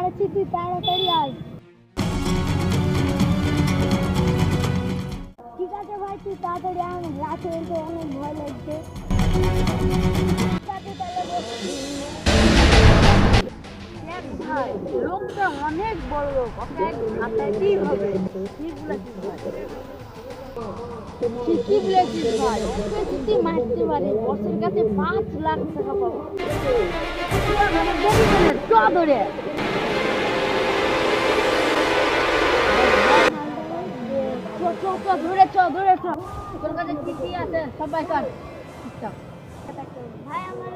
আছি, তুই তাড়াতাড়ি আয়। ঠিক আছে ভাই, তুই তাড়াতাড়ি আয়, রাতে এসে অনেক ভয় লাগছে। ঠিক আছে, তাহলে বসছি। দেখ ভাই, লোকটা অনেক বড় লোক, ওকে এক হাতাইতেই হবে। কি বলেছিস ভাই? ঠিকই বলেছিস ভাই, ওকে যদি মারতে পারি বসের কাছে 5 লাখ টাকা পাবো। চ ধরে ধরে চ, তোর কাছে কি কি আছে সবাই কর। ভাই আমার